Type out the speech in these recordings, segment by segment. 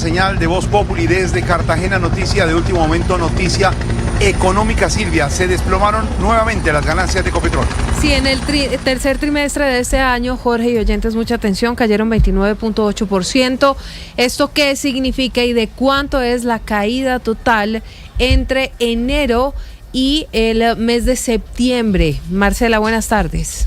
señal de Voz Populi desde Cartagena. Noticia de último momento, noticia económica, Silvia. Se desplomaron nuevamente las ganancias de Ecopetrol. Sí, en el tercer trimestre de este año, Jorge y oyentes, mucha atención, cayeron 29.8%. ¿Esto qué significa y de cuánto es la caída total entre enero y el mes de septiembre? Marcela, buenas tardes.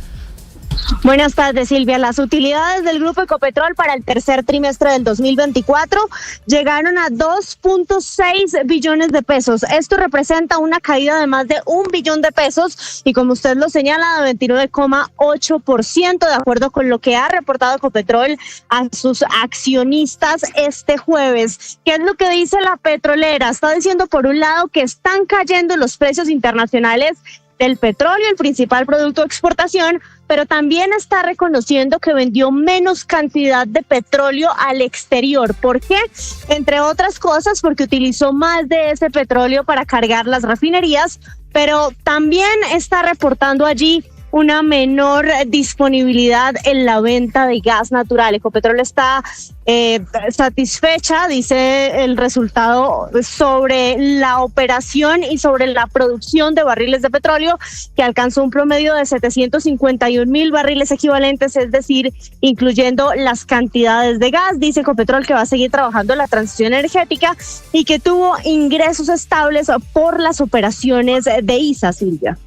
Buenas tardes, Silvia. Las utilidades del Grupo Ecopetrol para el tercer trimestre del 2024 llegaron a 2.6 billones de pesos. Esto representa una caída de más de 1 billón de pesos y, como usted lo señala, de 29,8%, de acuerdo con lo que ha reportado Ecopetrol a sus accionistas este jueves. ¿Qué es lo que dice la petrolera? Está diciendo, por un lado, que están cayendo los precios internacionales del petróleo, el principal producto de exportación, pero también está reconociendo que vendió menos cantidad de petróleo al exterior. ¿Por qué? Entre otras cosas, porque utilizó más de ese petróleo para cargar las refinerías, pero también está reportando allí una menor disponibilidad en la venta de gas natural. Ecopetrol está satisfecha, dice el resultado, sobre la operación y sobre la producción de barriles de petróleo, que alcanzó un promedio de 751,000 barriles equivalentes, es decir, incluyendo las cantidades de gas. Dice Ecopetrol que va a seguir trabajando en la transición energética y que tuvo ingresos estables por las operaciones de ISA, Silvia.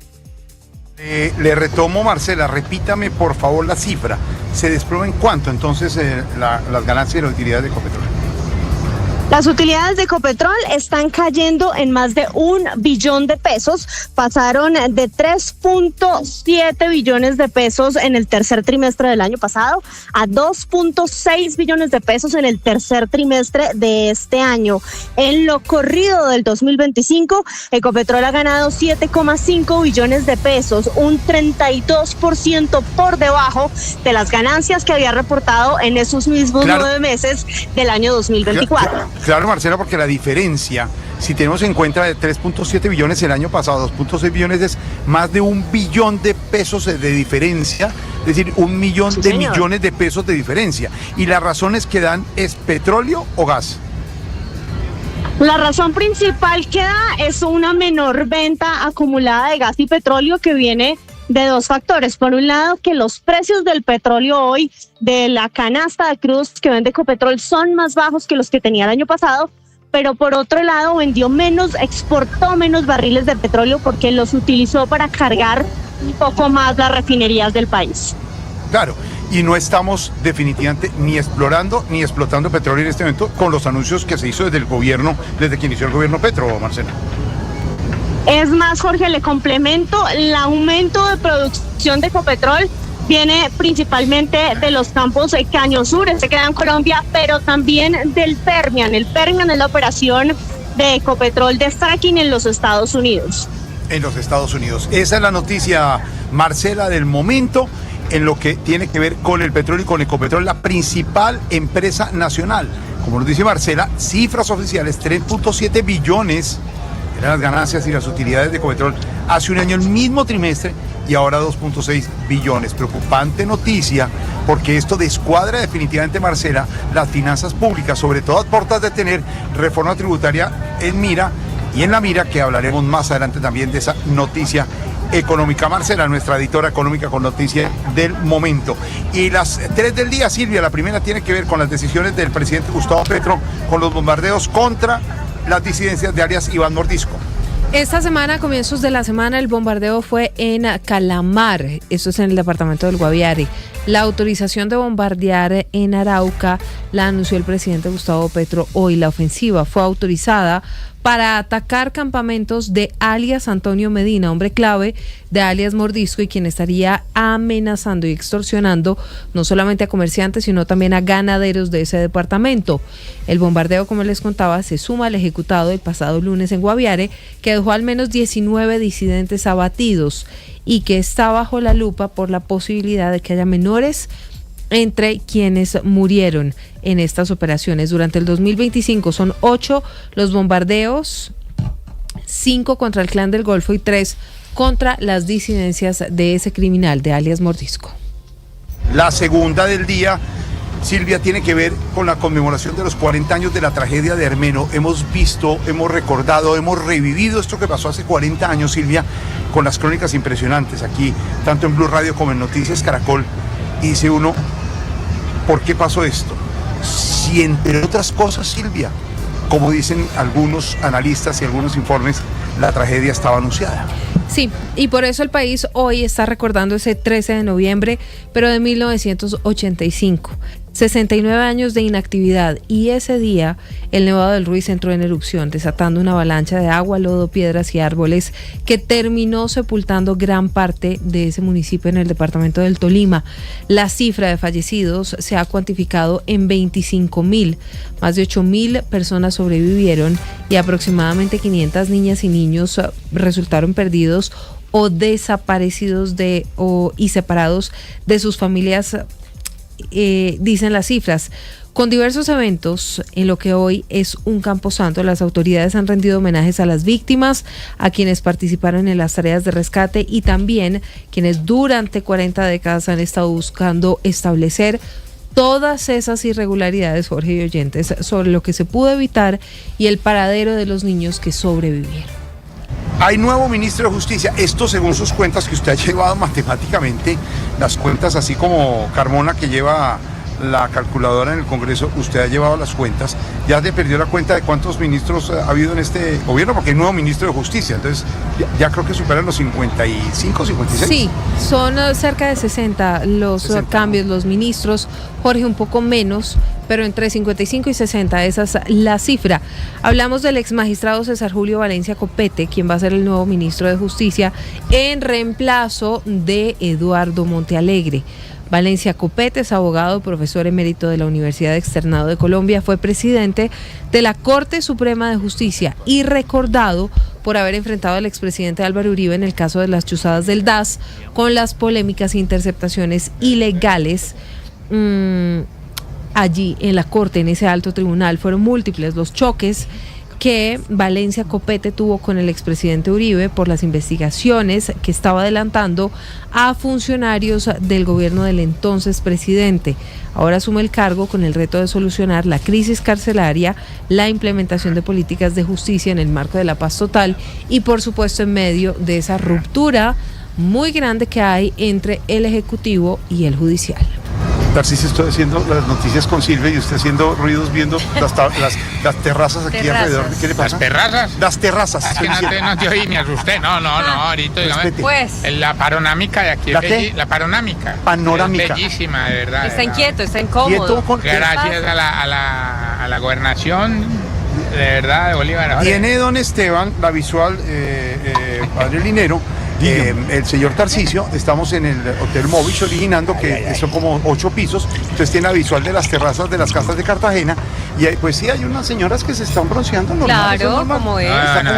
Le retomo, Marcela, repítame por favor la cifra. ¿Se desploma en cuánto entonces las ganancias de las utilidades de Ecopetrol? Las utilidades de Ecopetrol están cayendo en más de 1 billón de pesos. Pasaron de 3.7 billones de pesos en el tercer trimestre del año pasado a 2.6 billones de pesos en el tercer trimestre de este año. En lo corrido del 2025, Ecopetrol ha ganado 7,5 billones de pesos, un 32% por debajo de las ganancias que había reportado en esos mismos 9 meses del año 2024. Claro, Marcela, porque la diferencia, si tenemos en cuenta de 3.7 billones el año pasado, 2.6 billones, es más de 1 billón de pesos de diferencia, es decir, 1 millón de millones de pesos de diferencia. ¿Y las razones que dan es petróleo o gas? La razón principal que da es una menor venta acumulada de gas y petróleo, que viene de dos factores. Por un lado, que los precios del petróleo hoy, de la canasta de crudos que vende Ecopetrol, son más bajos que los que tenía el año pasado, pero por otro lado exportó menos barriles de petróleo porque los utilizó para cargar un poco más las refinerías del país. Claro, y no estamos definitivamente ni explorando ni explotando petróleo en este momento con los anuncios que se hizo desde el gobierno, desde que inició el gobierno Petro, Marcela. Es más, Jorge, le complemento, el aumento de producción de Ecopetrol viene principalmente de los campos de Caño Sur, este queda en Colombia, pero también del Permian. El Permian es la operación de Ecopetrol de fracking en los Estados Unidos. En los Estados Unidos. Esa es la noticia, Marcela, del momento en lo que tiene que ver con el petróleo y con Ecopetrol, la principal empresa nacional. Como nos dice Marcela, cifras oficiales, 3.7 billones eran las ganancias y las utilidades de Ecopetrol hace un año, el mismo trimestre, y ahora 2.6 billones. Preocupante noticia, porque esto descuadra definitivamente, Marcela, las finanzas públicas, sobre todo a puertas de tener reforma tributaria en mira, y en la mira, que hablaremos más adelante también de esa noticia económica. Marcela, nuestra editora económica con noticia del momento. Y las 3 del día, Silvia, la primera tiene que ver con las decisiones del presidente Gustavo Petro con los bombardeos contra las disidencias de alias Iván Mordisco. Esta semana, a comienzos de la semana, el bombardeo fue en Calamar, esto es en el departamento del Guaviare. La autorización de bombardear en Arauca la anunció el presidente Gustavo Petro hoy. La ofensiva fue autorizada para atacar campamentos de alias Antonio Medina, hombre clave de alias Mordisco, y quien estaría amenazando y extorsionando no solamente a comerciantes, sino también a ganaderos de ese departamento. El bombardeo, como les contaba, se suma al ejecutado el pasado lunes en Guaviare, que dejó al menos 19 disidentes abatidos y que está bajo la lupa por la posibilidad de que haya menores entre quienes murieron en estas operaciones. Durante el 2025 son 8 los bombardeos, 5 contra el Clan del Golfo y 3 contra las disidencias de ese criminal de alias Mordisco. La segunda del día Silvia, tiene que ver con la conmemoración de los 40 años de la tragedia de Armero. Hemos visto, hemos recordado, hemos revivido esto que pasó hace 40 años, Silvia, con las crónicas impresionantes aquí, tanto en Blue Radio como en Noticias Caracol. Y dice uno, ¿por qué pasó esto? Si entre otras cosas, Silvia, como dicen algunos analistas y algunos informes, la tragedia estaba anunciada. Sí, y por eso el país hoy está recordando ese 13 de noviembre, pero de 1985. 69 años de inactividad, y ese día el Nevado del Ruiz entró en erupción, desatando una avalancha de agua, lodo, piedras y árboles que terminó sepultando gran parte de ese municipio en el departamento del Tolima. La cifra de fallecidos se ha cuantificado en 25.000. Más de 8.000 personas sobrevivieron y aproximadamente 500 niñas y niños resultaron perdidos o desaparecidos y separados de sus familias. Dicen las cifras. Con diversos eventos en lo que hoy es un camposanto, las autoridades han rendido homenajes a las víctimas, a quienes participaron en las tareas de rescate y también quienes durante 40 décadas han estado buscando establecer todas esas irregularidades, Jorge y oyentes, sobre lo que se pudo evitar y el paradero de los niños que sobrevivieron. Hay nuevo ministro de Justicia, esto según sus cuentas que usted ha llevado matemáticamente, las cuentas así como Carmona que lleva la calculadora en el Congreso, usted ha llevado las cuentas, ya te perdió la cuenta de cuántos ministros ha habido en este gobierno, porque hay nuevo ministro de Justicia, entonces ya creo que superan los 55, 56. Sí, son cerca de 60 los 60. Cambios, los ministros, Jorge, un poco menos, pero entre 55 y 60, esa es la cifra. Hablamos del ex magistrado César Julio Valencia Copete, quien va a ser el nuevo ministro de Justicia en reemplazo de Eduardo Montealegre. Valencia Copete es abogado, profesor emérito de la Universidad Externado de Colombia, fue presidente de la Corte Suprema de Justicia y recordado por haber enfrentado al expresidente Álvaro Uribe en el caso de las chuzadas del DAS con las polémicas interceptaciones ilegales. Allí en la Corte, en ese alto tribunal, fueron múltiples los choques que Valencia Copete tuvo con el expresidente Uribe por las investigaciones que estaba adelantando a funcionarios del gobierno del entonces presidente. Ahora asume el cargo con el reto de solucionar la crisis carcelaria, la implementación de políticas de justicia en el marco de la paz total y, por supuesto, en medio de esa ruptura muy grande que hay entre el Ejecutivo y el Judicial. Tarcisio, estoy haciendo las noticias con Silvia y usted haciendo ruidos viendo las terrazas aquí alrededor. ¿Qué le pasa? ¿Las terrazas? Las terrazas. Aquí no te oí, me asusté. No, ahorita dígame. Pues. La panorámica de aquí es la panorámica. Panorámica. Es bellísima, de verdad. Está inquieto, está incómodo. Gracias a la gobernación, de verdad, de Bolívar. Tiene don Esteban la visual, padre Linero. El señor Tarcisio, estamos en el Hotel Movich originando, que son como 8 pisos, entonces tiene la visual de las terrazas de las casas de Cartagena, y pues sí, hay unas señoras que se están bronceando normal. Claro, como es.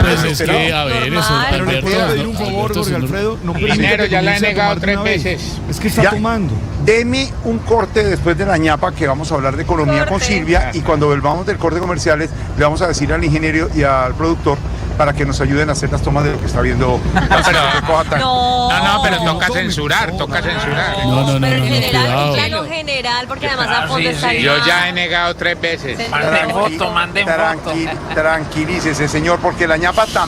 Pues es que, a ver, eso, pero le puedo pedir un favor, Jorge Alfredo. Linero, ya la he negado 3 veces. Es que está tomando. Deme un corte después de la ñapa, que vamos a hablar de economía con Silvia, y cuando volvamos del corte comerciales, le vamos a decir al ingeniero y al productor para que nos ayuden a hacer las tomas de lo que está viendo. No, pero toca censurar. No, Pero en general, cuidado. un plano general, porque además la foto está ahí. Yo ya he negado 3 veces. Tranquilícese, señor, porque la ñapa también.